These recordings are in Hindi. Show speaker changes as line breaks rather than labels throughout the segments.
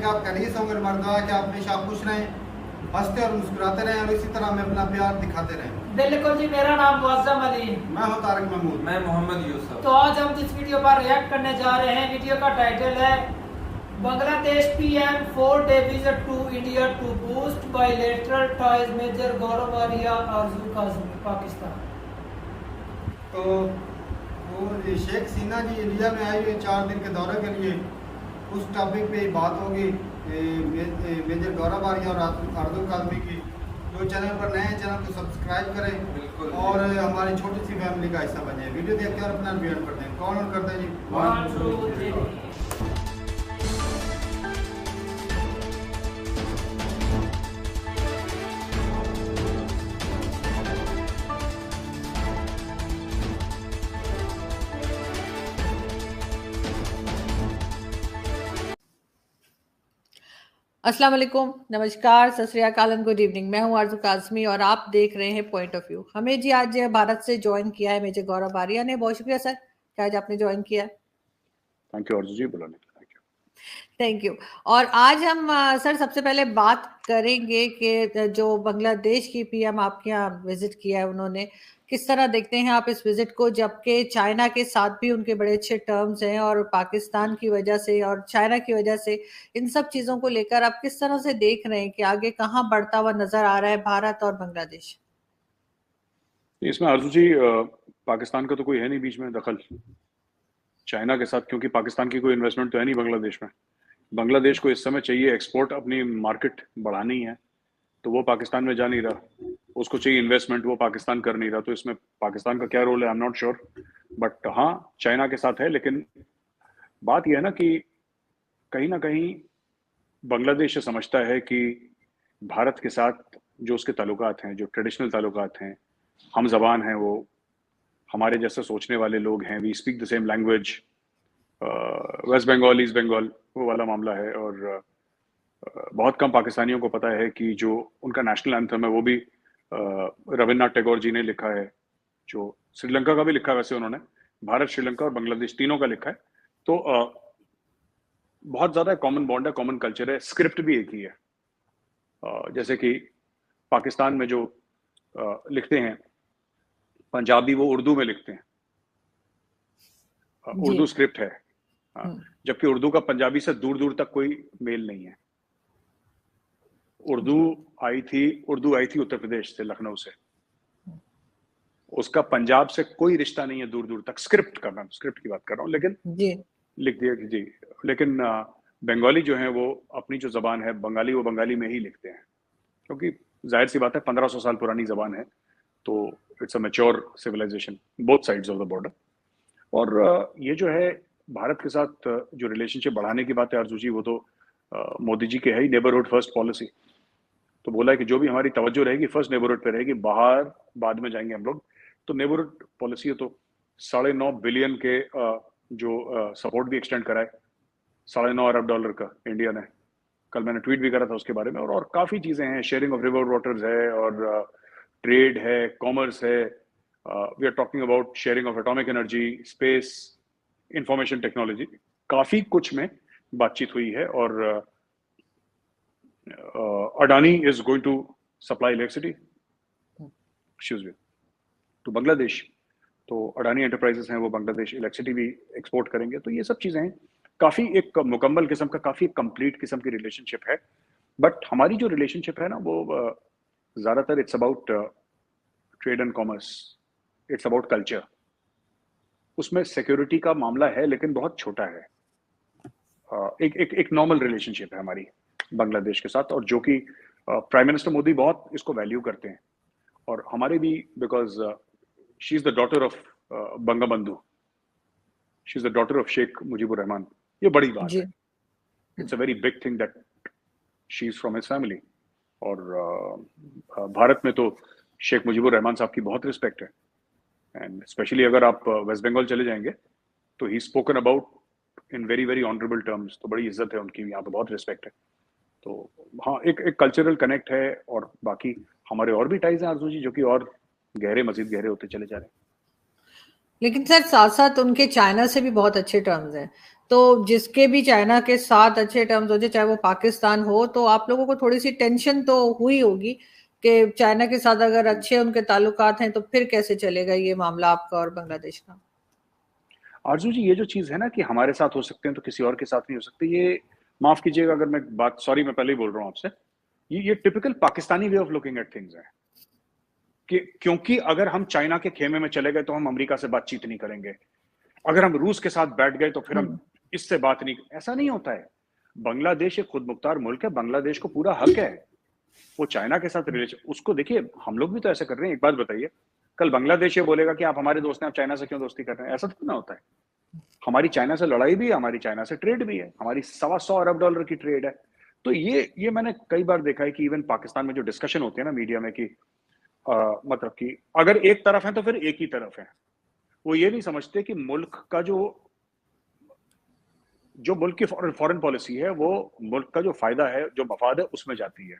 आप खैरियत से होंगे। हमारी दुआ है कि आप हमेशा खुश रहें, हंसते और मुस्कुराते रहें और इसी तरह हमें अपना प्यार दिखाते रहें।
बिल्कुल जी। मेरा नाम मुअज्जम अली,
मैं हूं तारिक महमूद।
मैं मोहम्मद यूसुफ।
तो आज हम जिस वीडियो पर रिएक्ट करने जा रहे हैं, वीडियो का टाइटल है Bangladesh PM 4 day visit to India to boost bilateral ties, major Gaurav Arya Arzoo Kazmi, Pakistan.
तो वो शेख हसीना जी इंडिया में आई हुई 4 दिन के दौरे के लिए, उस टॉपिक पे बात होगी मेजर गौरव आर्या और आरजू काज़मी की। जो चैनल पर नए हैं चैनल को सब्सक्राइब करें
बिल्कुल
और हमारी छोटी सी फैमिली का हिस्सा बने। वीडियो देखते हैं और अपना रिव्यू करते हैं। कौन ऑन करते हैं जी?
1 2 3।
अस्सलाम वालेकुम, नमस्कार, सत श्री अकाल एंड गुड इवनिंग। मैं हूं आरजू काज़मी और आप देख रहे हैं पॉइंट ऑफ व्यू। हमें जी आज भारत से ज्वाइन किया है मेजर गौरव आर्या ने। बहुत शुक्रिया सर कि आज आपने ज्वाइन किया।
थैंक यू आरजू जी, बुलाने के लिए
थैंक यू। और आज हम सर सबसे पहले बात करेंगे कि जो बांग्लादेश की पीएम आपके यहाँ विजिट किया है उन्होंने, किस तरह देखते हैं आप इस विजिट को, जबकि चाइना के साथ भी उनके बड़े अच्छे टर्म्स हैं और पाकिस्तान की वजह से और चाइना की वजह से इन सब चीजों को लेकर आप किस तरह से देख रहे हैं कि आगे कहाँ बढ़ता हुआ नजर आ रहा है भारत और बांग्लादेश?
इसमें आरजू जी, पाकिस्तान का तो कोई है नहीं बीच में दखल चाइना के साथ, क्योंकि पाकिस्तान की कोई इन्वेस्टमेंट तो है नहीं बांग्लादेश में। बांग्लादेश को इस समय चाहिए एक्सपोर्ट, अपनी मार्केट बढ़ानी है, तो वो पाकिस्तान में जा नहीं रहा। उसको चाहिए इन्वेस्टमेंट, वो पाकिस्तान कर नहीं रहा। तो इसमें पाकिस्तान का क्या रोल है, I am not sure, but हाँ चाइना के साथ है। लेकिन बात यह है ना कि कहीं ना कहीं बांग्लादेश ये समझता है कि भारत के साथ जो उसके ताल्लुकात हैं, जो ट्रेडिशनल ताल्लुकात हैं, हम जबान हैं, वो हमारे जैसे सोचने वाले लोग हैं, we speak the same language, West Bengal East Bengal वो वाला मामला है। और बहुत कम पाकिस्तानियों को पता है कि जो उनका नेशनल एंथम है वो भी रविन्द्रनाथ टैगोर जी ने लिखा है, जो श्रीलंका का भी लिखा है वैसे उन्होंने, भारत श्रीलंका और बांग्लादेश तीनों का लिखा है। तो बहुत ज्यादा कॉमन बॉन्ड है, कॉमन कल्चर है, स्क्रिप्ट भी एक ही है। जैसे कि पाकिस्तान में जो लिखते हैं पंजाबी, वो उर्दू में लिखते हैं, उर्दू स्क्रिप्ट है, जबकि उर्दू का पंजाबी से दूर दूर तक कोई मेल नहीं है। उर्दू आई थी उत्तर प्रदेश से, लखनऊ से, उसका पंजाब से कोई रिश्ता नहीं है दूर दूर तक। स्क्रिप्ट की बात कर रहा हूँ, लेकिन लिख दिया जी। लेकिन बंगाली जो है वो अपनी जो जबान है बंगाली, वो बंगाली में ही लिखते हैं, क्योंकि जाहिर सी बात है 1500 साल पुरानी जबान है, तो it's a mature civilisation both sides of the border. और ये जो है भारत के साथ जो रिलेशनशिप बढ़ाने की बात है आरजू जी, वो तो मोदी जी के है ही, नेबरहुड फर्स्ट पॉलिसी। तो बोला है कि जो भी हमारी तवज्जो रहेगी फर्स्ट नेबरहुड पे रहेगी, बाहर बाद में जाएंगे हम लोग। तो नेबरहुड पॉलिसी है, तो 9.5 बिलियन के जो सपोर्ट भी एक्सटेंड करा है, $9.5 अरब का इंडिया ने। कल मैंने ट्वीट भी करा था उसके बारे में। और काफ़ी चीज़ें हैं, शेयरिंग ऑफ रिवर वाटर्स है, और ट्रेड है, कॉमर्स है, we are talking about sharing of atomic energy, space, information technology, काफ़ी कुछ में बातचीत हुई है। और Adani is going to supply electricity to Bangladesh, तो अडानी एंटरप्राइजेस हैं, वो बांग्लादेश इलेक्ट्रिसिटी भी एक्सपोर्ट करेंगे। तो ये सब चीज़ें हैं, काफ़ी एक मुकम्मल किस्म का, काफ़ी कंप्लीट किस्म की रिलेशनशिप है। बट हमारी जो रिलेशनशिप है ना, वो ज़्यादातर it's about trade and commerce, it's about culture. उसमें सिक्योरिटी का मामला है, लेकिन बहुत छोटा है। एक नॉर्मल रिलेशनशिप है हमारी बांग्लादेश के साथ, और जो कि प्राइम मिनिस्टर मोदी बहुत इसको वैल्यू करते हैं, और हमारे भी, because she is the daughter of Bangabandhu, she is the daughter of Sheikh Mujibur Rahman. ये बड़ी बात है, it's a very big thing that she is from his family. और भारत में तो शेख मुजीबुर रहमान साहब की बहुत रिस्पेक्ट है, एंड स्पेशली अगर आप वेस्ट बंगाल चले जाएंगे तो he spoken about in very very honourable terms. तो बड़ी इज्जत है उनकी, यहाँ पे बहुत रिस्पेक्ट है। तो हाँ, एक कल्चरल कनेक्ट है, और बाकी हमारे और भी टाइज हैं आरजू जी, जो कि और गहरे, मजीद गहरे होते चले जा रहे हैं।
लेकिन सर साथ साथ उनके चाइना से भी बहुत अच्छे टर्म्स हैं, तो जिसके भी चाइना के साथ अच्छे टर्म्स हो जाए, चाहे वो पाकिस्तान हो, तो आप लोगों को थोड़ी सी टेंशन तो हुई होगी कि चाइना के साथ अगर अच्छे उनके ताल्लुकात हैं तो फिर कैसे चलेगा ये मामला आपका और बांग्लादेश का।
आरजू जी, ये जो चीज है ना कि हमारे साथ हो सकते हैं तो किसी और के साथ नहीं हो सकते, ये माफ कीजिएगा अगर मैं बात, सॉरी मैं पहले ही बोल रहा हूँ आपसे, ये typical Pakistani way of looking at things है कि क्योंकि अगर हम चाइना के खेमे में चले गए तो हम अमेरिका से बातचीत नहीं करेंगे, अगर हम रूस के साथ बैठ गए तो फिर हम इससे बात नहीं, ऐसा नहीं होता है। बांग्लादेश एक खुद मुख्तार मुल्क है, बांग्लादेश को पूरा हक है वो चाइना के साथ रिलेशन, उसको देखिए हम लोग भी तो ऐसे कर रहे हैं। एक बात बताइए, कल बांग्लादेश ये बोलेगा कि आप हमारे दोस्त हैं, आप चाइना से क्यों दोस्ती कर रहे हैं, ऐसा तो ना होता है। हमारी चाइना से लड़ाई भी है, हमारी चाइना से ट्रेड भी है, हमारी $125 अरब की ट्रेड है। तो ये मैंने कई बार देखा है कि इवन पाकिस्तान में जो डिस्कशन होती है ना मीडिया में कि मतलब कि अगर एक तरफ है तो फिर एक ही तरफ है, वो ये नहीं समझते कि मुल्क का जो मुल्क की फॉरेन पॉलिसी है वो मुल्क का जो फायदा है, जो मफाद है, उसमें जाती है,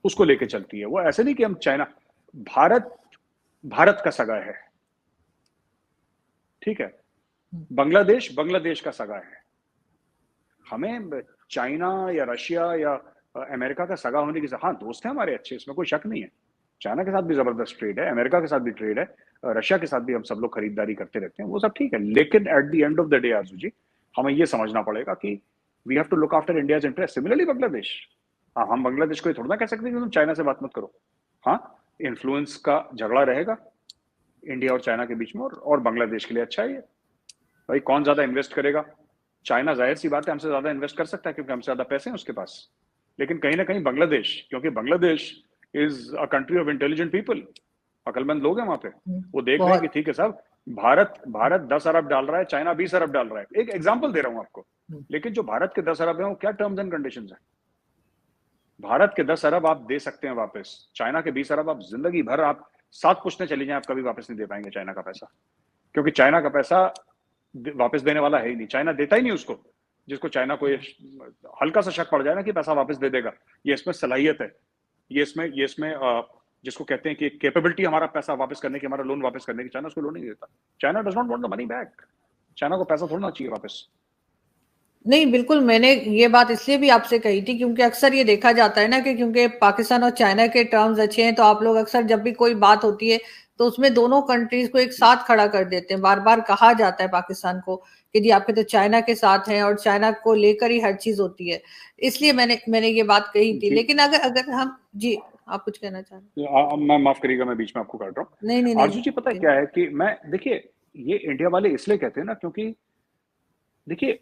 उसको लेके चलती है। वो ऐसे नहीं कि हम चाइना, भारत का सगा है, ठीक है, बांग्लादेश का सगा है। हमें चाइना या रशिया या अमेरिका का सगा होने की, हाँ दोस्त हैं हमारे अच्छे, इसमें कोई शक नहीं है। चाइना के साथ भी जबरदस्त ट्रेड है, अमेरिका के साथ भी ट्रेड है, रशिया के साथ भी हम सब लोग खरीदारी करते रहते हैं, वो सब ठीक है। लेकिन at the end of the day Arzoo ji, हमें ये समझना पड़ेगा कि we have to look after India's interest. Similarly Bangladesh, हाँ हम बांग्लादेश को ये थोड़ा ना कह सकते कि तुम चाइना से बात मत करो। हाँ, इन्फ्लुएंस का झगड़ा रहेगा इंडिया और चाइना के बीच में, और बांग्लादेश के लिए अच्छा है ये। भाई कौन ज्यादा इन्वेस्ट करेगा? चाइना जाहिर सी बात है हमसे ज्यादा इन्वेस्ट कर सकता है क्योंकि हमसे ज्यादा पैसे हैं उसके पास, लेकिन कहीं ना कहीं बांग्लादेश, क्योंकि Bangladesh is a country of intelligent people, अकलमंद लोग हैं वहां पे, वो देख रहे हैं कि ठीक है साहब, भारत 10 अरब डाल रहा है, चाइना 20 अरब डाल रहा है। एक एग्जांपल दे रहा हूं आपको, लेकिन जो भारत के 10 अरब है वो क्या टर्म्स एंड कंडीशंस है? भारत के 10 अरब आप दे सकते हैं वापस, चाइना के 20 अरब आप जिंदगी भर, आप 7 पुश्तें चली जाएं, आप कभी वापस नहीं दे पाएंगे चाइना का पैसा, क्योंकि चाइना का पैसा वापस देने वाला है ही नहीं, चाइना देता ही नहीं उसको। जिसको चाइना को ये हल्का सा शक पड़ जाए ना कि पैसा वापस दे देगा, ये इसमें सलाहियत है, ये इसमें जिसको कहते हैं कि कैपेबिलिटी हमारा पैसा वापस करने की, हमारा लोन वापस करने की, चाइना उसको लोन नहीं देता। China does not want the money back, China को पैसा थोड़ा चाहिए वापस।
नहीं, बिल्कुल, मैंने ये बात इसलिए भी आपसे कही थी क्योंकि अक्सर ये देखा जाता है ना कि क्योंकि पाकिस्तान और चाइना के टर्म्स अच्छे हैं, तो आप लोग अक्सर जब भी कोई बात होती है तो उसमें दोनों कंट्रीज को एक साथ खड़ा कर देते हैं। बार बार कहा जाता है पाकिस्तान को कि जी आपके तो चाइना के साथ हैं और चाइना को लेकर ही हर चीज होती है, इसलिए मैंने ये बात कही थी। लेकिन अगर हम, जी आप कुछ कहना चाह रहे हैं?
मैं माफ करिएगा, मैं बीच में आपको काट रहा हूँ।
नहीं नहीं
आरजू जी पता है क्या है कि मैं, देखिए ये इंडिया वाले इसलिए कहते हैं ना क्योंकि देखिए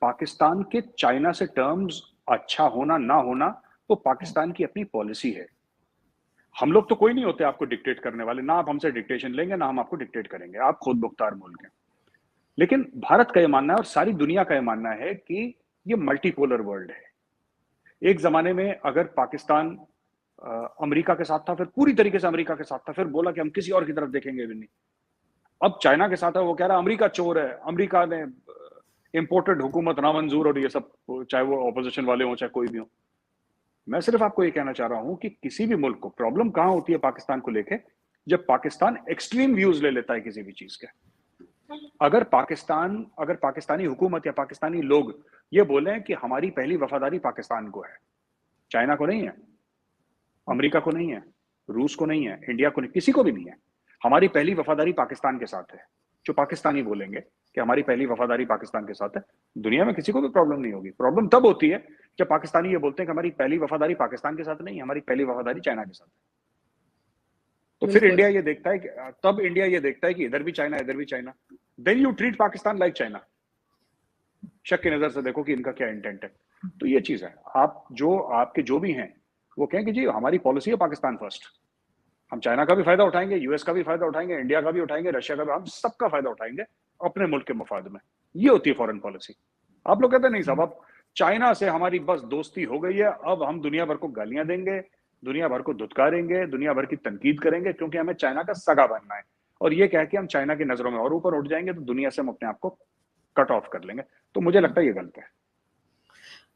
पाकिस्तान के चाइना से टर्म्स अच्छा होना ना होना वो पाकिस्तान की अपनी पॉलिसी है। हम लोग तो कोई नहीं होते आपको डिक्टेट करने वाले, ना आप हमसे डिक्टेशन लेंगे ना हम आपको डिक्टेट करेंगे, आप खुद मुख्तार मुल्क हैं। लेकिन भारत का ये मानना है और सारी दुनिया का ये मानना है कि ये मल्टीपोलर वर्ल्ड है। एक जमाने में अगर पाकिस्तान अमेरिका के साथ था, फिर पूरी तरीके से अमेरिका के साथ था, फिर बोला कि हम किसी और की तरफ देखेंगे भी नहीं। अब चाइना के साथ है, वो कह रहा है अमेरिका चोर है, अमेरिका ने इंपोर्टेड हुकूमत नामंजूर, और ये सब, चाहे वो ऑपोजिशन वाले हों चाहे कोई भी हो। मैं सिर्फ आपको ये कहना चाह रहा हूं कि किसी भी मुल्क को प्रॉब्लम कहां होती है पाकिस्तान को लेके, जब पाकिस्तान एक्सट्रीम व्यूज ले लेता है किसी भी चीज के। अगर पाकिस्तानी हुकूमत या पाकिस्तानी लोग ये बोले कि हमारी पहली वफादारी पाकिस्तान को है, चाइना को नहीं है, अमेरिका को नहीं है, रूस को नहीं है, इंडिया को नहीं, किसी को भी नहीं है, हमारी पहली वफादारी पाकिस्तान के साथ है, जो पाकिस्तानी बोलेंगे कि हमारी पहली वफादारी पाकिस्तान के साथ है, दुनिया में किसी को भी प्रॉब्लम नहीं होगी। प्रॉब्लम तब होती है जब पाकिस्तानी ये बोलते हैं कि हमारी पहली वफादारी पाकिस्तान के साथ नहीं, हमारी पहली वफादारी चाइना के साथ है। तो फिर इंडिया ये देखता है कि, तब इंडिया ये देखता है कि इधर भी चाइना इधर भी China, then you treat Pakistan like China, शक की नजर से देखो कि इनका क्या इंटेंट है। तो ये चीज है, आपके जो भी हैं वो कहें कि जी हमारी पॉलिसी है पाकिस्तान फर्स्ट, हम चाइना का भी फायदा उठाएंगे, यूएस का भी फायदा उठाएंगे, इंडिया का भी उठाएंगे, रशिया का भी, हम सबका फायदा उठाएंगे अपने मुल्क के मफाद में। ये होती है फॉरेन पॉलिसी। आप लोग कहते हैं नहीं साहब अब चाइना से हमारी बस दोस्ती हो गई है, अब हम दुनिया भर को गालियां देंगे, दुनिया भर को धुतकारेंगे, दुनिया भर की तनकीद करेंगे क्योंकि हमें चाइना का सगा बनना है, और ये कह के हम चाइना की नजरों में और ऊपर उठ जाएंगे तो दुनिया से हम अपने आप को कट ऑफ कर लेंगे। तो मुझे लगता है ये गलत है।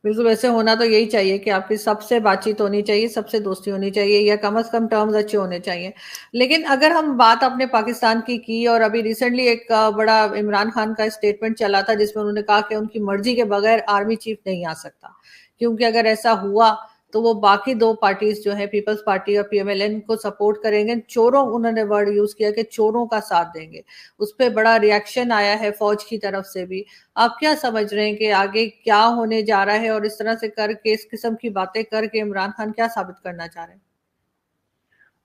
बिल्कुल, वैसे होना तो यही चाहिए कि आपकी सबसे बातचीत होनी चाहिए, सबसे दोस्ती होनी चाहिए, या कम से कम टर्म्स अच्छे होने चाहिए। लेकिन अगर हम बात अपने पाकिस्तान की और अभी रिसेंटली एक बड़ा इमरान खान का स्टेटमेंट चला था जिसमें उन्होंने कहा कि उनकी मर्जी के बगैर आर्मी चीफ नहीं आ सकता, क्योंकि अगर ऐसा हुआ तो वो बाकी दो पार्टीज जो है, पीपल्स पार्टी और पीएमएलएन को सपोर्ट करेंगे, चोरों, उन्होंने वर्ड यूज किया कि चोरों का साथ देंगे। उस पर बड़ा रिएक्शन आया है फौज की तरफ से भी। आप क्या समझ रहे हैं कि आगे क्या होने जा रहा है, और इस तरह से करके, इस किस्म की बातें करके इमरान खान क्या साबित करना चाह रहे हैं?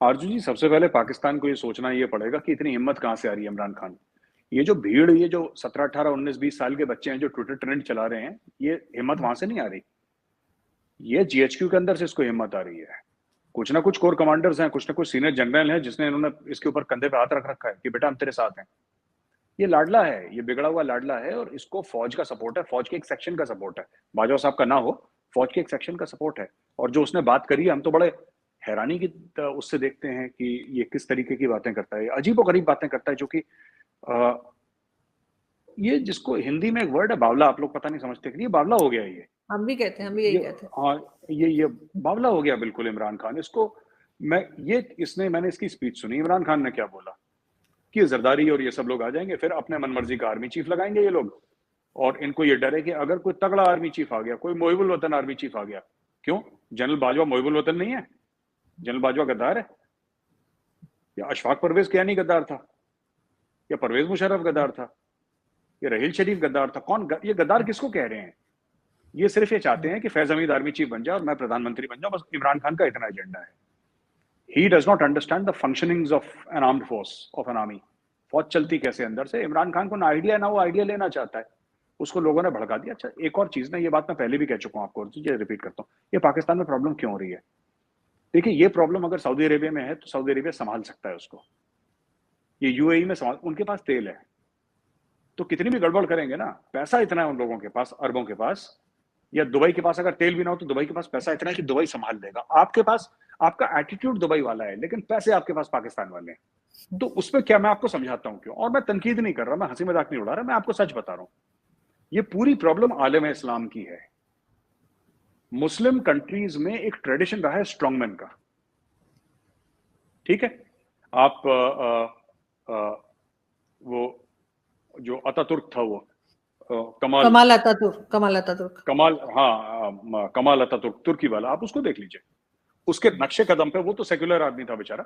आरजू जी, सबसे पहले पाकिस्तान को ये सोचना ये पड़ेगा कि इतनी हिम्मत कहाँ से आ रही है इमरान खान। ये जो भीड़, ये जो 17, 18, 19, 20 साल के बच्चे हैं जो ट्विटर ट्रेंड चला रहे हैं, ये हिम्मत वहां से नहीं आ रही। ये जीएचक्यू के अंदर से इसको हिम्मत आ रही है। कुछ ना कुछ कोर कमांडर्स हैं, कुछ ना कुछ सीनियर जनरल हैं जिसने इन्होंने इसके ऊपर कंधे पे हाथ रख रखा है कि बेटा हम तेरे साथ हैं। ये लाडला है, ये बिगड़ा हुआ लाडला है, और इसको फौज का सपोर्ट है, फौज के एक सेक्शन का सपोर्ट है। बाजवा साहब का ना हो, फौज के एक सेक्शन का सपोर्ट है। और जो उसने बात करी है, हम तो बड़े हैरानी की उससे देखते हैं कि ये किस तरीके की बातें करता है, अजीब और गरीब बातें करता है, जो कि ये जिसको हिंदी में एक वर्ड है बावला, आप लोग पता नहीं समझते कि ये बावला हो गया है। ये
हम भी कहते हैं, हम भी यही कहते हैं।
हाँ, ये बावला हो गया बिल्कुल इमरान खान। इसको मैंने इसकी स्पीच सुनी। इमरान खान ने क्या बोला कि जरदारी और ये सब लोग आ जाएंगे, फिर अपने मनमर्जी का आर्मी चीफ लगाएंगे ये लोग, और इनको ये डर है कि अगर कोई तगड़ा आर्मी चीफ आ गया, कोई मोहिबुल वतन आर्मी चीफ आ गया। क्यों? जनरल बाजवा मोहिबुल वतन नहीं है? जनरल बाजवा गद्दार है? या अशफाक परवेज क्या नहीं गद्दार था? या परवेज मुशर्रफ गद्दार था? या रहील शरीफ गद्दार था? ये गद्दार किसको कह रहे हैं? ये सिर्फ ये चाहते हैं कि फैज हमीद आर्मी चीफ बन जाए और मैं प्रधानमंत्री बन जाऊं, बस इमरान खान का इतना एजेंडा है। He does not understand the functionings of an armed force, of an army. फौज चलती कैसे अंदर से, इमरान खान को ना आइडिया, ना वो आइडिया लेना चाहता है। उसको लोगों ने भड़का दिया। अच्छा, एक और चीज ना, ये बात मैं पहले भी कह चुका हूं आपको, ये रिपीट करता हूं, ये पाकिस्तान में प्रॉब्लम क्यों हो रही है। देखिए, ये प्रॉब्लम अगर सऊदी अरेबिया में है तो सऊदी अरेबिया संभाल सकता है उसको। ये यूएई में संभाल, उनके पास तेल है, तो कितनी भी गड़बड़ करेंगे ना, पैसा इतना है उन लोगों के पास, अरबों के पास। या दुबई के पास अगर तेल भी ना हो तो दुबई के पास पैसा इतना है कि दुबई संभाल देगा। आपके पास, आपका एटीट्यूड दुबई वाला है, लेकिन पैसे आपके पास पाकिस्तान वाले हैं। तो उसमें क्या, मैं आपको समझाता हूं क्यों। और मैं तनकीद नहीं कर रहा, मैं हंसी मजाक नहीं उड़ा रहा, मैं आपको सच बता रहा हूं। ये पूरी प्रॉब्लम आलम इस्लाम की है। मुस्लिम कंट्रीज में एक ट्रेडिशन रहा है स्ट्रॉन्गमैन का, ठीक है। आप वो जो अतातुर्क था, वो
कमाल अतातुर्क,
कमाल अतातुर्क, तुर्की वाला, आप उसको देख लीजिए। उसके नक्शे कदम पे, वो तो सेक्युलर आदमी था बेचारा,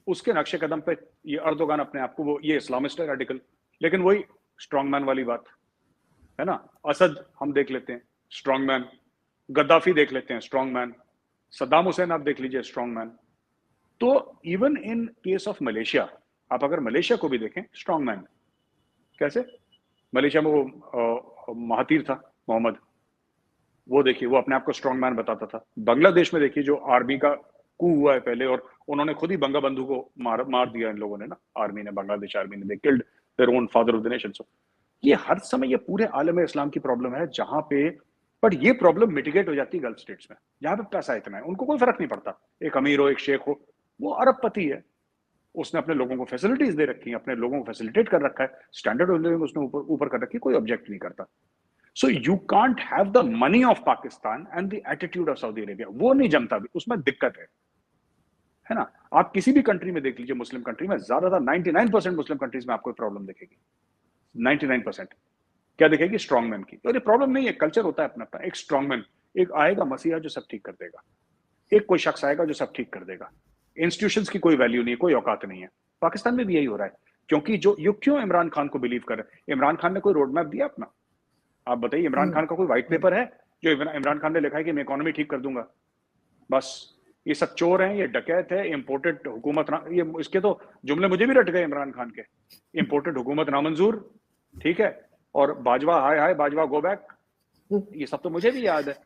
उसके नक्शे कदम पे ये अर्दोगान अपने आप को, वो ये इस्लामिस्ट है, रेडिकल, लेकिन वही स्ट्रॉन्गमैन वाली बात है ना। असद हम देख लेते हैं, स्ट्रॉन्गमैन। गद्दाफी देख लेते हैं, स्ट्रॉन्गमैन। सद्दाम हुसैन आप देख लीजिए, स्ट्रॉन्गमैन। तो even in case of Malaysia, आप अगर मलेशिया को भी देखें, स्ट्रॉन्गमैन। कैसे? मलेशिया में वो महातीर था मोहम्मद, वो देखिए, वो अपने आप को स्ट्रॉन्ग मैन बताता था। बांग्लादेश में देखिए, जो आर्मी का कू हुआ है पहले, और उन्होंने खुद ही बंगा बंधु को मार दिया इन लोगों ने ना, आर्मी ने, बांग्लादेश आर्मी ने, they killed their own father of the nation. सो ये हर समय ये पूरे आलम इस्लाम की प्रॉब्लम है, जहां पे, बट ये प्रॉब्लम मिटिगेट हो जाती है गल्फ स्टेट्स में, जहां पे पैसा इतना है, उनको कोई फर्क नहीं पड़ता। एक अमीर हो, एक शेख हो, वो अरबपति है, उसने अपने लोगों को फैसिलिटीज दे रखी हैं, अपने लोगों को फैसिलिटेट कर रखा है, स्टैंडर्ड ऑफ लिविंग उसने ऊपर कर रखी है, कोई ऑब्जेक्ट नहीं करता। So you can't have the money of Pakistan and the attitude of Saudi Arabia, वो नहीं जमता भी, उसमें दिक्कत है ना। आप किसी भी कंट्री में देख लीजिए, मुस्लिम कंट्री में, ज्यादातर 99% मुस्लिम कंट्रीज में आपको प्रॉब्लम दिखेगी। 99% क्या दिखेगी? स्ट्रॉन्गमैन की। तो ये प्रॉब्लम नहीं है, कल्चर होता है अपना अपना। एक स्ट्रॉन्गमैन, एक आएगा मसीहा जो सब ठीक कर देगा, एक कोई शख्स आएगा जो सब ठीक कर देगा। इंस्टीट्यूशंस की कोई वैल्यू नहीं है, कोई औकात नहीं है। पाकिस्तान में भी यही हो रहा है, क्योंकि जो क्यों इमरान खान को बिलीव कर रहे हैं? इमरान खान ने कोई रोड मैप दिया अपना? आप बताइए, इमरान खान का कोई व्हाइट पेपर है जो इमरान खान ने लिखा है कि मैं इकोनॉमी ठीक कर दूंगा? बस ये सब चोर हैं, ये डकैत है, इंपोर्टेड हुकूमत, ये इसके तो जुमले मुझे भी रट गए इमरान खान के। इंपोर्टेड हुकूमत नामंजूर, ठीक है, और बाजवा हाय हाय, बाजवा गो बैक, ये सब तो मुझे भी याद है।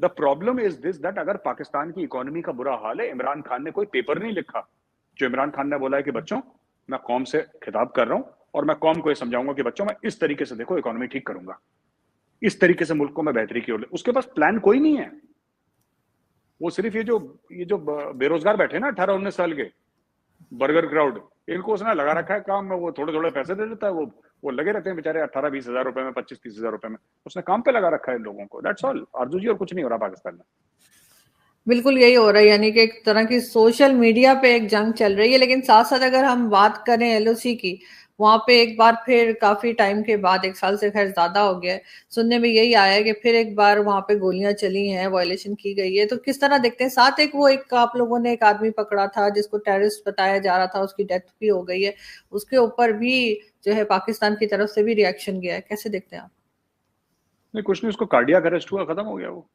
The problem is this, that अगर पाकिस्तान की इकोनॉमी का बुरा हाल है, इमरान खान ने कोई पेपर नहीं लिखा। जो इमरान खान ने बोला है कि बच्चों, मैं कौम से खिताब कर रहा हूं और मैं कौम को ये समझाऊंगा कि बच्चों, मैं इस तरीके से देखो इकोनॉमी ठीक करूंगा, इस तरीके से मुल्क को मैं बेहतरी की ओर ले। उसके पास प्लान कोई नहीं है। वो सिर्फ ये जो बेरोजगार बैठे ना 18-19 साल के, बर्गर क्राउड, इनको उसने लगा रखा है काम में, वो थोड़े थोड़े पैसे दे देता है, वो लगे रहते हैं बेचारे 18-20 हजार रुपए में, 25-30 हजार रुपए में, उसने काम पे लगा रखा है इन लोगों को। दैट्स ऑल आरजू जी, और कुछ नहीं हो रहा पाकिस्तान में।
बिल्कुल यही हो रहा है, यानी कि एक तरह की सोशल मीडिया पे एक जंग चल रही है। लेकिन साथ साथ अगर हम बात करें एलओसी की, वहां पे एक बार फिर काफी टाइम के बाद, 1 साल से खैर ज्यादा हो गया है, सुनने में यही आया है कि फिर एक बार वहां पे गोलियां चली हैं, वायलेशन की गई है। तो किस तरह देखते हैं? साथ एक वो एक आप लोगों ने एक आदमी पकड़ा था जिसको टेररिस्ट बताया जा रहा था, उसकी डेथ भी हो गई है, उसके ऊपर भी जो है पाकिस्तान की तरफ से भी रिएक्शन गया है। कैसे देखते हैं आप?
नहीं कुछ नहीं, उसको कार्डियक अरेस्ट हुआ, खत्म हो गया वो।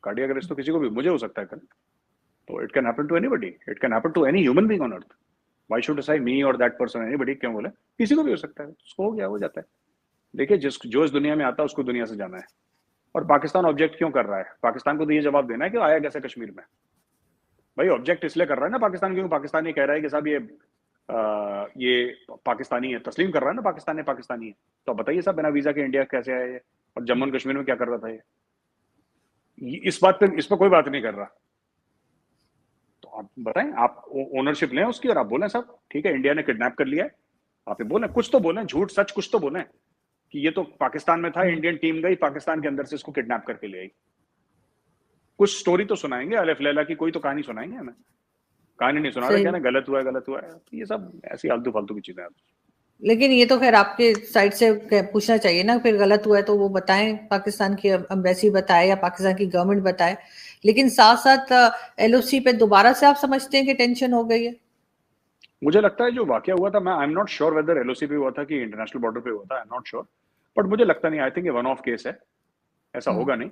कार्डियक अरेस्ट तो किसी को भी, मुझे हो सकता है कल, तो it can happen to anybody, it can happen to any human being on earth. Why should I me और दैट पर्सन, एनीबॉडी क्यों बोले, किसी को भी हो सकता है, उसको हो गया, हो जाता है। देखिए जो इस दुनिया में आता है उसको दुनिया से जाना है। और पाकिस्तान ऑब्जेक्ट क्यों कर रहा है, पाकिस्तान को तो ये जवाब देना है कि आया कैसे कश्मीर में। भाई ऑब्जेक्ट इसलिए कर रहा है ना पाकिस्तान, क्योंकि पाकिस्तान ये कह रहा है कि साहब ये पाकिस्तानी है, तस्लीम कर रहा है ना पाकिस्तान ने पाकिस्तानी है। तो बताइए साहब, बिना वीजा के इंडिया कैसे आया ये, और जम्मू एंड कश्मीर में क्या कर रहा था ये इस पर कोई बात नहीं कर रहा। तो आप बताएं, आप ओनरशिप लें उसकी और आप बोलें साहब ठीक है इंडिया ने किडनैप कर लिया है, आप ये बोलें, कुछ तो बोलें, झूठ सच कुछ तो बोलें कि ये तो पाकिस्तान में था, इंडियन टीम गई पाकिस्तान के अंदर से इसको किडनैप करके ले आई। कुछ स्टोरी तो सुनाएंगे, अलिफ लैला की कोई तो कहानी सुनाएंगे हमें। कहानी नहीं सुना रहे, क्या ना गलत हुआ है गलत हुआ है, ये सब ऐसी आलतू फालतू की चीजें हैं।
लेकिन ये तो खैर आपके साइड से पूछना चाहिए ना, फिर गलत हुआ है तो वो बताएं, पाकिस्तान की एम्बेसी बताए या पाकिस्तान की गवर्नमेंट बताए। लेकिन साथ साथ एलओसी पे दोबारा से आप समझते हैं कि टेंशन हो गई है?
मुझे लगता है जो वाकया हुआ था, मैं I am not sure whether LOC पे हुआ था कि इंटरनेशनल बॉर्डर पे हुआ था, I am not sure, but मुझे लगता नहीं, आई थिंक ये वन ऑफ केस है, ऐसा
हम्म,
होगा नहीं।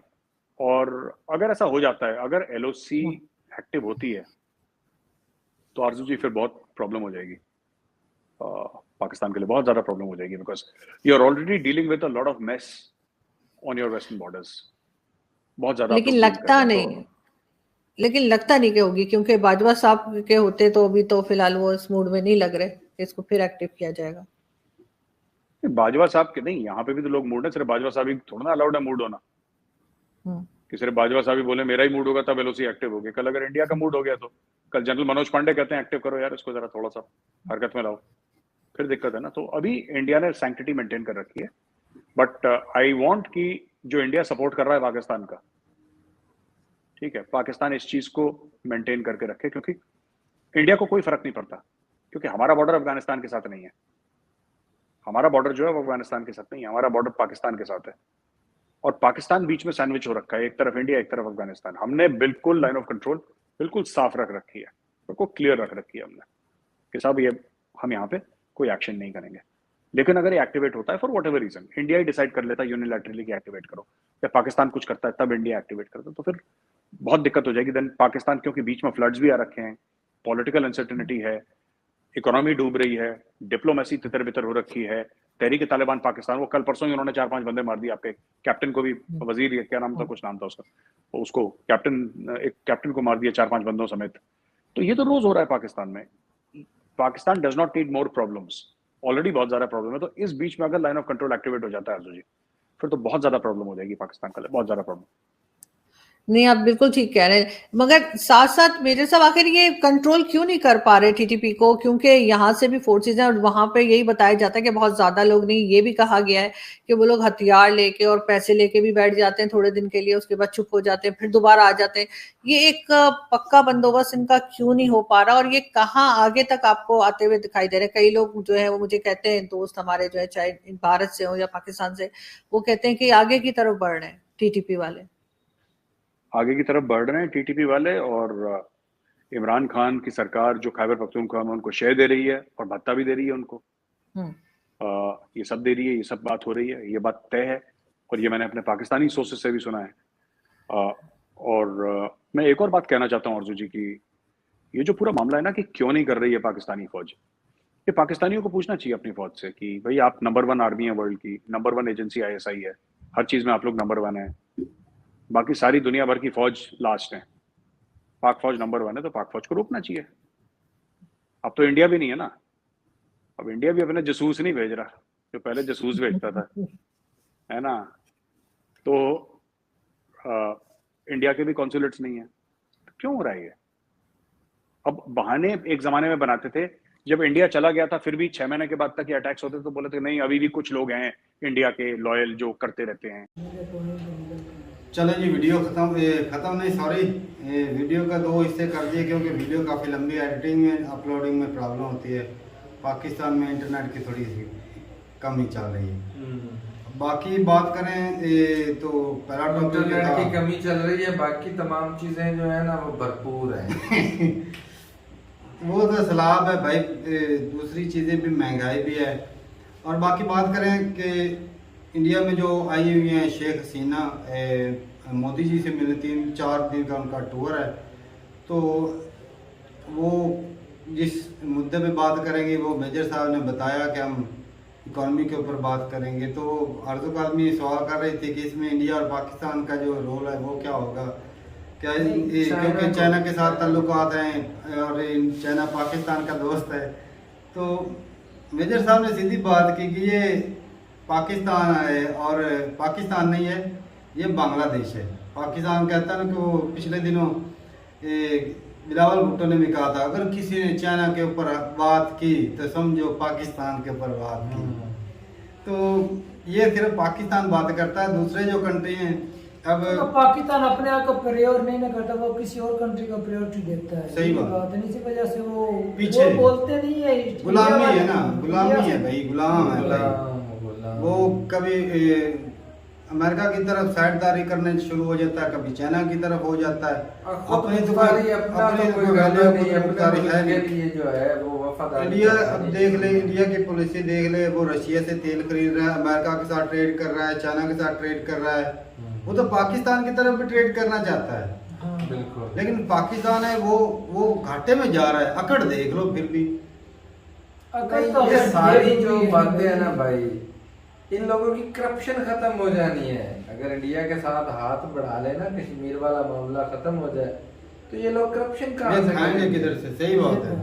और अगर ऐसा हो जाता है, अगर एलओसी
हम्म।
एक्टिव होती है तो आरजू जी फिर बहुत प्रॉब्लम हो जाएगी, पाकिस्तान के लिए बहुत ज्यादा प्रॉब्लम हो जाएगी, because you are already dealing with a lot of mess on your western borders, बहुत ज्यादा आप
लेकिन
लोग डील कर
लगता
रहे हैं तो।
नहीं, लेकिन लगता नहीं कि होगी, क्योंकि बाजवा साहब के होते तो अभी तो फिलहाल वो इस मूड में नहीं लग रहे कि इसको फिर एक्टिव किया जाएगा।
बाजवा साहब के नहीं, यहाँ पे भी तो लोग मूड है, सिर्फ बाजवा साहब ही थोड़ा ना अलाउड है मूड होना,
हम्म।
कि सिर्फ बाजवा साहब ही बोले मेरा ही मूड होगा तब एलओसी एक्टिव हो गया। कल अगर इंडिया का मूड हो गया तो कल जनरल मनोज पांडे कहते हैं एक्टिव करो यार इसको, जरा थोड़ा सा हरकत में लाओ, फिर दिक्कत है ना। तो अभी इंडिया ने सैंक्टिटी मेंटेन कर रखी है, बट आई वांट कि जो इंडिया सपोर्ट कर रहा है पाकिस्तान का, ठीक है, पाकिस्तान इस चीज को मेंटेन करके रखे, क्योंकि इंडिया को कोई फर्क नहीं पड़ता, क्योंकि हमारा बॉर्डर अफगानिस्तान के साथ नहीं है, हमारा बॉर्डर जो है वो अफगानिस्तान के साथ नहीं है, हमारा बॉर्डर पाकिस्तान के साथ है। और पाकिस्तान बीच में सैंडविच हो रखा है, एक तरफ इंडिया एक तरफ अफगानिस्तान। हमने बिल्कुल लाइन ऑफ कंट्रोल बिल्कुल साफ रख रखी है, बिल्कुल क्लियर रख रखी है हमने कि साहब ये हम यहाँ पे कोई एक्शन नहीं करेंगे। लेकिन अगर ये एक्टिवेट होता है for whatever reason, India ही डिसाइड कर लेता है यूनिलैटरली कि एक्टिवेट करो, या पाकिस्तान कुछ करता है तब इंडिया एक्टिवेट करता है, तो फिर बहुत दिक्कत हो जाएगी। देन पाकिस्तान, क्योंकि बीच में फ्लड्स भी आ रखे हैं, पॉलिटिकल अनसर्टेनिटी है, इकोनॉमी डूब रही है, डिप्लोमेसी तितर बितर हो रखी है, तहरीक तालिबान पाकिस्तान, वो कल परसों ही उन्होंने 4-5 बंदे मार दिए, आपके कैप्टन को भी, वजीर क्या नाम था, कुछ नाम था उसका, तो उसको एक कैप्टन को मार दिया 4-5 बंदों समेत। तो ये तो रोज हो रहा है पाकिस्तान में। Pakistan does not need more problems, already बहुत ज्यादा प्रॉब्लम है। तो इस बीच में अगर लाइन ऑफ कंट्रोल एक्टिवेट हो जाता है अर्जुन जी, फिर तो बहुत ज्यादा प्रॉब्लम हो जाएगी पाकिस्तान का, बहुत ज्यादा प्रॉब्लम।
नहीं, आप बिल्कुल ठीक कह रहे हैं, मगर साथ साथ मेरे साहब आखिर ये कंट्रोल क्यों नहीं कर पा रहे टीटीपी को? क्योंकि यहाँ से भी फोर्सेज हैं और वहां पे यही बताया जाता है कि बहुत ज्यादा लोग नहीं, ये भी कहा गया है कि वो लोग हथियार लेके और पैसे लेके भी बैठ जाते हैं थोड़े दिन के लिए, उसके बाद चुप हो जाते हैं, फिर दोबारा आ जाते हैं। ये एक पक्का बंदोबस्त इनका क्यों नहीं हो पा रहा, और ये कहाँ आगे तक आपको आते हुए दिखाई दे रहे हैं? कई लोग जो है वो मुझे कहते हैं, दोस्त हमारे जो है चाहे भारत से हो या पाकिस्तान से, वो कहते हैं कि आगे की तरफ बढ़ रहे हैं टीटीपी वाले,
आगे की तरफ बढ़ रहे हैं टीटीपी वाले, और इमरान खान की सरकार जो खैबर पख्तूनख्वा में उनको शेयर दे रही है और भत्ता भी दे रही है उनको, ये सब दे रही है, ये सब बात हो रही है, ये बात तय है। और ये मैंने अपने पाकिस्तानी सोर्सेस से भी सुना है। और मैं एक और बात कहना चाहता हूँ अर्जू जी की, ये जो पूरा मामला है ना कि क्यों नहीं कर रही है पाकिस्तानी फौज, ये पाकिस्तानियों को पूछना चाहिए अपनी फौज से कि भाई आप नंबर 1 आर्मी है वर्ल्ड की, नंबर 1 एजेंसी आईएसआई है, हर चीज में आप लोग नंबर 1 है, बाकी सारी दुनिया भर की फौज लास्ट है, पाक फौज नंबर 1 है, तो पाक फौज को रोकना चाहिए। अब तो इंडिया भी नहीं है ना, अब इंडिया भी अपने जसूस नहीं भेज रहा जो पहले जसूस भेजता था, है ना। तो इंडिया के भी कॉन्सुलेट्स नहीं है, तो क्यों हो रहा है ये? अब बहाने एक जमाने में बनाते थे जब इंडिया चला गया था फिर भी 6 महीने के बाद तक ये अटैक्स होते तो बोले थे नहीं अभी भी कुछ लोग हैं इंडिया के लॉयल जो करते रहते हैं।
चलो जी, वीडियो ख़त्म नहीं, सॉरी, वीडियो का 2 हिस्से कर दिए क्योंकि वीडियो काफ़ी लंबी, एडिटिंग में अपलोडिंग में प्रॉब्लम होती है। पाकिस्तान में इंटरनेट की थोड़ी सी कमी चल रही है। बाकी बात करें तो पहला टॉपिक
इंटरनेट की कमी चल रही है, बाकी तमाम चीज़ें जो है ना वो भरपूर है।
वो तो सलाब है भाई, दूसरी चीज़ें भी, महंगाई भी है। और बाकी बात करें कि इंडिया में जो आई हुई हैं शेख हसीना, मोदी जी से मिले, 3-4 दिन का उनका टूर है। तो वो जिस मुद्दे पे बात करेंगे वो मेजर साहब ने बताया कि हम इकॉनमी के ऊपर बात करेंगे। तो अर्जुक आदमी सवाल कर रही थी कि इसमें इंडिया और पाकिस्तान का जो रोल है वो क्या होगा, क्या क्योंकि चाइना के साथ ताल्लुकात हैं और चाइना पाकिस्तान का दोस्त है। तो मेजर साहब ने सीधी बात की कि ये पाकिस्तान है और पाकिस्तान नहीं है, ये बांग्लादेश है। पाकिस्तान कहता है ना कि वो पिछले दिनों बिलावल भुट्टो ने भी कहा था अगर किसी ने चाइना के ऊपर बात की तो समझो पाकिस्तान के ऊपर बात की। तो ये सिर्फ पाकिस्तान बात करता है, दूसरे जो कंट्री हैं अब
तो पाकिस्तान अपने आप को प्रायोर नहीं ना करता, वो किसी और कंट्री को प्रायोरिटी देता है।
सही बात
है, इसी वजह से वो
पीछे
वो बोलते नहीं है,
गुलामी है ना, गुलामी है भाई, गुलाम है भाई।
गुलाम।
वो कभी अमेरिका की तरफ साइडदारी करने शुरू हो जाता है, कभी चाइना की तरफ हो जाता है। अपनी तो कोई वैल्यू है नहीं।
जो है वो वफादारी
इंडिया अब देख ले, इंडिया की पॉलिसी देख ले, वो रशिया से तेल खरीद रहा है, अमेरिका के साथ ट्रेड कर रहा है, चाइना के साथ ट्रेड कर रहा है। वो तो पाकिस्तान की तरफ भी ट्रेड करना चाहता है,
बिल्कुल।
लेकिन पाकिस्तान है वो घाटे में जा रहा है। अकड़ देख लो फिर भी।
ये सारी जो बातें है ना भाई, इन लोगों की करप्शन खत्म हो जानी है। अगर इंडिया के साथ हाथ बढ़ा लेना, कश्मीर वाला मामला खत्म हो जाए तो ये लोग करप्शन कहाँ से
खाएंगे किधर से? सही बात है।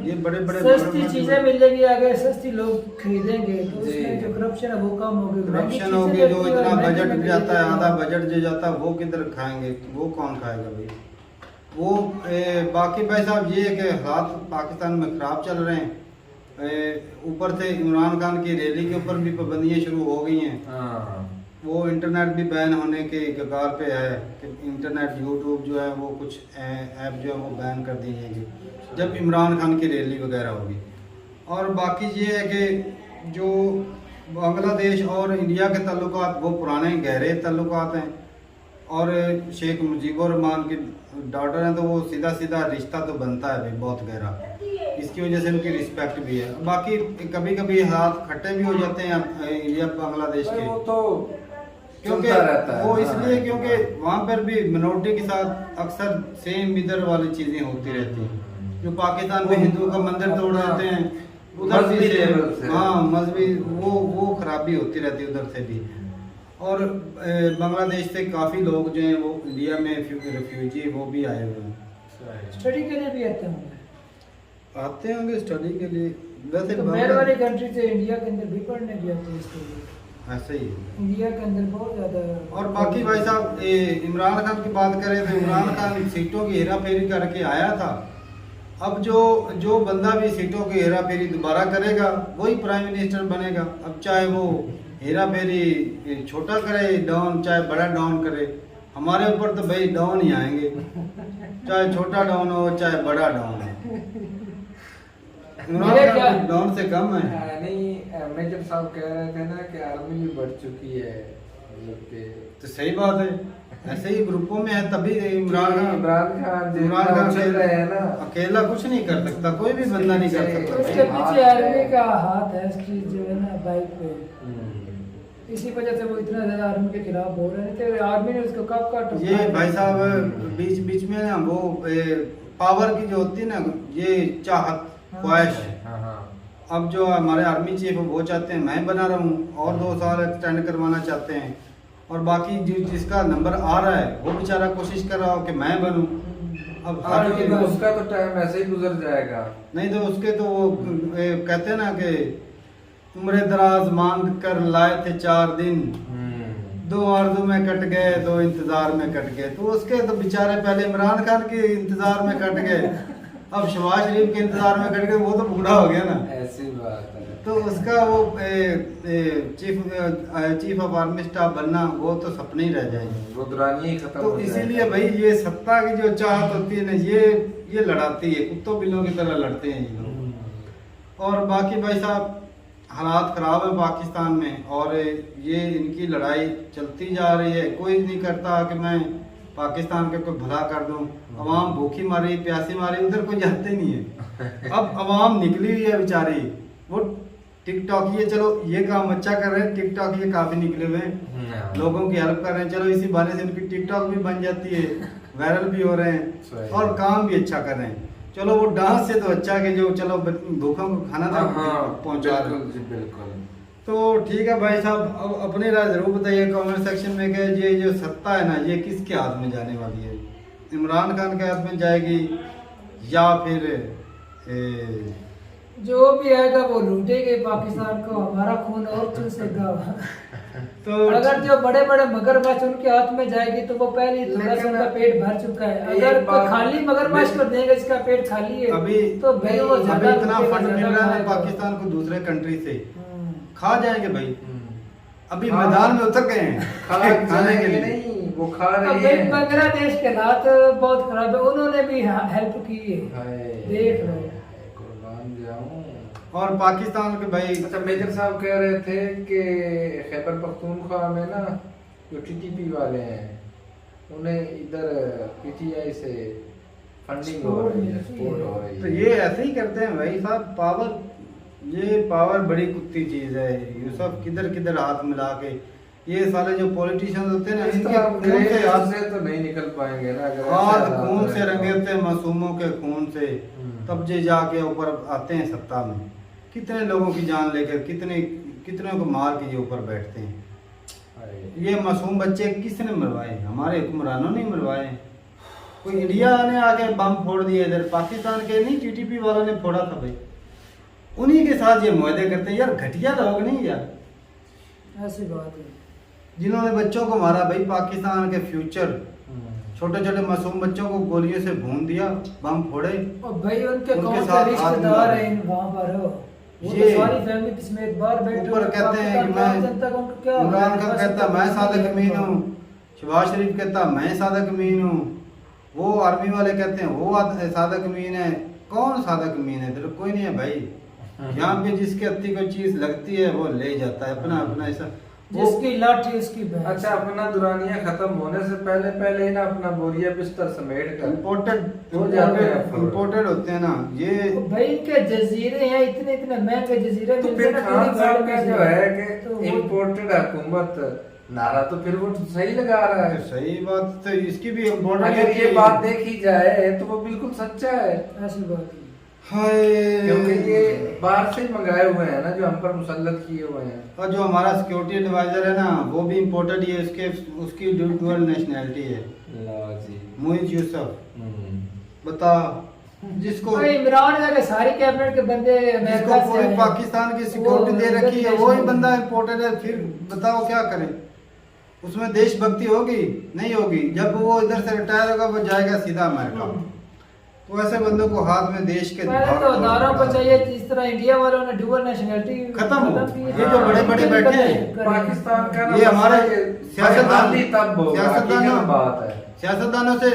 ये बड़े बड़े
सस्ती चीजें मिलेगी, आगे सस्ती लोग खरीदेंगे तो उसमें जो करप्शन है वो कम होगी।
करप्शन होगी, जो इतना बजट जाता है, आधा बजट जो जाता है वो किधर खाएंगे, वो कौन खाएगा भाई? वो बाकी भाई साहब ये है कि हालात पाकिस्तान में खराब चल रहे हैं। ऊपर से इमरान खान की रैली के ऊपर भी पाबंदियाँ शुरू हो गई हैं। वो इंटरनेट भी बैन होने के कगार पे है कि इंटरनेट, यूट्यूब जो है वो कुछ ऐप जो है वो बैन कर दी जाएंगी जब इमरान खान की रैली वगैरह होगी। और बाकी ये है कि जो बांग्लादेश और इंडिया के ताल्लुकात वो पुराने गहरे ताल्लुकात हैं और शेख मुजीबुर रहमान की डॉटर हैं, तो वो सीधा सीधा रिश्ता तो बनता है भाई बहुत गहरा। इसकी वजह से उनकी रिस्पेक्ट भी है। बाकी कभी कभी हाथ खट्टे भी हो जाते हैं इंडिया बांग्लादेश के,
वो तो
क्योंकि वो इसलिए क्योंकि वहाँ पर भी मिनोरिटी के साथ अक्सर सेम इधर वाली चीजें होती रहती हैं। जो पाकिस्तान में हिंदुओं का मंदिर तोड़ देते हैं, उधर भी हाँ मजहबी वो खराबी होती रहती है उधर से भी। और बांग्लादेश से काफी लोग जो हैं वो इंडिया में रिफ्यूजी वो भी आए हुए हैं।
स्टडी के लिए भी आते होंगे
स्टडी के लिए। वैसे
तो मेरे वाली कंट्री से इंडिया के अंदर भी पढ़ने भी आते हैं इसके लिए।
ऐसे ही
इंडिया के अंदर बहुत ज्यादा।
और बाकी भाई साहब इमरान खान की बात करें तो इमरान खान सीटों की हेरा फेरी करके आया था। अब जो बंदा भी सीटों की हेरा फेरी दोबारा करेगा वही प्राइम मिनिस्टर बनेगा। अब चाहे वो हेरा फेरी छोटा करे डाउन, चाहे बड़ा डाउन करे, हमारे ऊपर तो भाई डाउन ही आएंगे, चाहे छोटा डाउन हो चाहे बड़ा डाउन हो। इमरान खान डाउन से कम है।
नहीं, मेजर साहब कह रहे थे ना कि आर्मी भी बढ़ चुकी है,
तो सही बात है। ऐसे ही ग्रुपों में है तभी इमरान खान
चल रहे हैं ना।
अकेला कुछ नहीं कर सकता, कोई भी बंदा नहीं कर सकता।
उसके पीछे आर्मी का हाथ है, इसकी जो है ना बाइक पे, इसी वजह से वो इतना ज्यादा आर्मी के खिलाफ बोल रहे थे। आर्मी ने उसको कब काटा।
ये भाई साहब बीच बीच में ना वो पावर की जो होती है ना, ये चाहत ख्वाहिश। अब जो हमारे आर्मी चीफ वो चाहते हैं मैं बना रहा हूँ और 2 साल एक्सटेंड करवाना चाहते हैं। और बाकी जिसका नंबर आ रहा है वो बेचारा कोशिश कर रहा हो कि मैं बनूं। अब
उसका तो टाइम ऐसे ही गुजर जाएगा।
नहीं तो उसके तो वो कहते हैं ना कि उम्र दराज मांग कर लाए थे 4 दिन, 2 आरज़ू में कट गए, 2 इंतजार में कट गए। तो उसके तो बेचारे पहले इमरान खान के इंतजार में कट गए, अब शहबाज शरीफ के इंतजार में करके वो तो बूढ़ा हो गया ना,
ऐसी बात है।
तो उसका वो चीफ ऑफ आर्मी स्टाफ बनना वो तो सपने ही रह जाएंगे।
वो दुरानी ही खत्म
तो
हो
इसीलिए
जाएगा।
भाई ये सत्ता की जो चाहत होती है ना, ये लड़ाती है, कुत्तों बिल्लों की तरह लड़ते हैं ये लोग। और बाकी भाई साहब हालात ख़राब है पाकिस्तान में, और ये इनकी लड़ाई चलती जा रही है। कोई नहीं करता कि मैं पाकिस्तान के कोई भला कर दूं। अवाम भूखी मारी प्यासी मारी, उधर कोई जाते नहीं है। अब अवाम निकली हुई है बेचारी, वो टिकटॉक ये चलो ये काम अच्छा कर रहे हैं, टिकटॉक ये काफ़ी निकले हुए हैं, लोगों की हेल्प कर रहे हैं। चलो इसी बहाने से उनकी टिकटॉक भी बन जाती है, वायरल भी हो रहे हैं और काम भी अच्छा कर रहे हैं। चलो वो डांस से तो अच्छा कि जो चलो भूखों को खाना था पहुंचा रहे हैं।
बिल्कुल।
तो ठीक है भाई साहब, अब अपनी राय जरूर बताइए कमेंट सेक्शन में कि ये जो सत्ता है ना, ये किसके हाथ में जाने वाली है? इमरान खान के हाथ में जाएगी या फिर
जो भी आएगा वो लूटेंगे पाकिस्तान को, हमारा खून और चूसेगा।
तो
अगर जो बड़े बड़े मगरमच्छ उनके हाथ में जाएगी तो वो पहले ही थोड़ा सा उनका पेट भर चुका है। अगर कोई खाली मगरमच्छ को देंगे जिसका पेट खाली है
अभी
तो भाई वो
अभी
ज्यादा
इतना फंड मिल रहा है
खाएगा।
पाकिस्तान को दूसरे कंट्री से, खा जाएंगे भाई। अभी मैदान में उतर गए हैं खाने के लिए।
नहीं, वो खा
अब
रहे
भाई
हैं।
बांग्लादेश के हालात बहुत खराब है, उन्होंने भी हेल्प की है,
हाय,
देख लो।
कुर्बान जाऊं।
और पाकिस्तान के भाई
अच्छा, मेजर साहब कह रहे थे कि खैबर पख्तूनख्वा में ना जो टीटीपी वाले हैं उन्हें इधर पीटीआई से फंडिंग हो रही है, सपोर्ट हो रही है।
तो ये ऐसे ही करते हैं भाई साहब। पावर, ये पावर बड़ी कुत्ती चीज है। यूसुफ किधर किधर हाथ मिला के, ये सारे जो पॉलिटिशियन होते हैं ना, इनके खून से हाथ
से तो नहीं निकल पाएंगे ना, अगर
हाथ
ऐसे
खून
हालात
से
रहे
रंगे
तो।
होते हैं, मासूमों के खून से, तब जे जाके ऊपर आते हैं सत्ता में। कितने लोगों की जान लेकर कितने को मार के ये ऊपर बैठते हैं।
हाय।
ये मासूम बच्चे किसने मरवाए? हमारे हुक्मरानों ने मरवाए। कोई इंडिया ने आके बम फोड़ दिए, इधर पाकिस्तान के नहीं, टीटीपी वालों ने फोड़ा था भाई। उन्हीं के साथ ये मुआहदे करते हैं यार, घटिया लोग नहीं यार,
ऐसी बात है।
जिन्होंने बच्चों को मारा भाई। पाकिस्तान के फ्यूचर, छोटे छोटे मासूम बच्चों को गोलियों से भून दिया, बम फोड़े।
और भाई उनके
उनके
कौन
साथ
से रिश्तेदार
हाथ
हैं वहाँ पर हो, वो तो
ये
सारी फैमिली किस्मत बार बैठे
ऊपर कहते हैं कि मैं, इमरान खान कहता मैं सादक अमीन हूँ, शहबाज शरीफ कहता मैं सादक अमीन हूँ, वो आर्मी वाले कहते हैं वो सादक अमीन है। कौन सादक अमीन है? इधर कोई नहीं है भाई। यहाँ पे जिसके अत्ती कोई चीज लगती है वो ले जाता है अपना अपना ऐसा।
जिसकी लाठी उसकी भैंस।
अच्छा, अपना दुरानिया खत्म होने से पहले पहले ही ना अपना बोरिया बिस्तर समेट कर
इम्पोर्टेड होते हैं ना ये।
तो भाई इनके जजीरे हैं, इतने इतने महंगे जजीरे
तो
मिलते
फिर
हैं ना
खान
पूरी
साहब
वर्ल्ड
का
में
जो
से।
है
तो
कि
वो-
इम्पोर्टेड हुकूमत नारा तो फिर वो सही लगा रहा है।
सही बात, तो इसकी भी इम्पोर्टेंट
अगर ये बात देखी जाए तो वो बिल्कुल सच्चा है,
ऐसी बात है।
हाय।
क्योंकि ये बाहर से ही मंगाए हुए हैं ना, जो हम पर मुसल्लत किए हुए हैं।
और जो हमारा सिक्योरिटी एडवाइजर है ना, वो भी इम्पोर्टेड ही है, उसकी डुअल नेशनैलिटी है,
लो जी।
मोइज यूसुफ। बता, जिसको
भाई इमरान खान के सारी कैबिनेट के बंदे अमेरिका
जिसको
से
पूरी
आए हैं।
पाकिस्तान की सिक्योरिटी
वो
दे रखी है,
नेशनल-
वही बंदा इम्पोर्टेड है। फिर बताओ क्या करें? उसमें देशभक्ति होगी? नहीं होगी। जब वो इधर से रिटायर होगा वो जाएगा सीधा अमेरिका। तो ऐसे बंदों को हाथ में देश के
पहले तो अदारों को चाहिए, जिस तरह इंडिया वालों ने डुअल नेशनलिटी
खत्म हो।
की है।
ये जो बड़े-बड़े बैठे हैं,
पाकिस्तान का ना
ये हमारे
सियासतदान तब होगा,
सियासतदानों
हकीकत बात है।
सियासतदानों से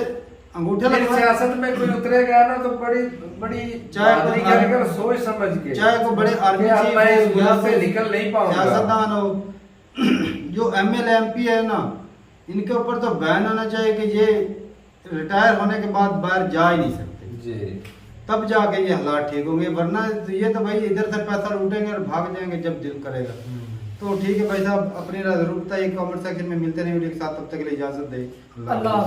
अंगूठे
फिर
लगवा,
सियासत में कोई उतरेगा ना तो बड़ी बड़ी
चाहे
बहादुरी
कोई
करेगा, सोच समझ के,
चाहे को बड़े आर्मी
कि अब
चीफ
मैं
हो
इस
या
मुल्क से
फिर
निकल नहीं पाऊंगा।
सियासतदान हो, जो एमएलए एमपी है ना, इनके ऊपर तो बैन होना चाहिए कि ये रिटायर होने के बाद बाहर जा ही नहीं सकते।
जी।
तब जाके ये हालात ठीक होंगे, वरना तो ये तो भाई इधर से पैसा लूटेंगे और भाग जाएंगे जब दिल करेगा। तो ठीक है भाई साहब, अपनी राय जरूर बताइए कमेंट सेक्शन में। मिलते नहीं वीडियो के साथ, तब तक के लिए इजाजत दें।
अल्लाह।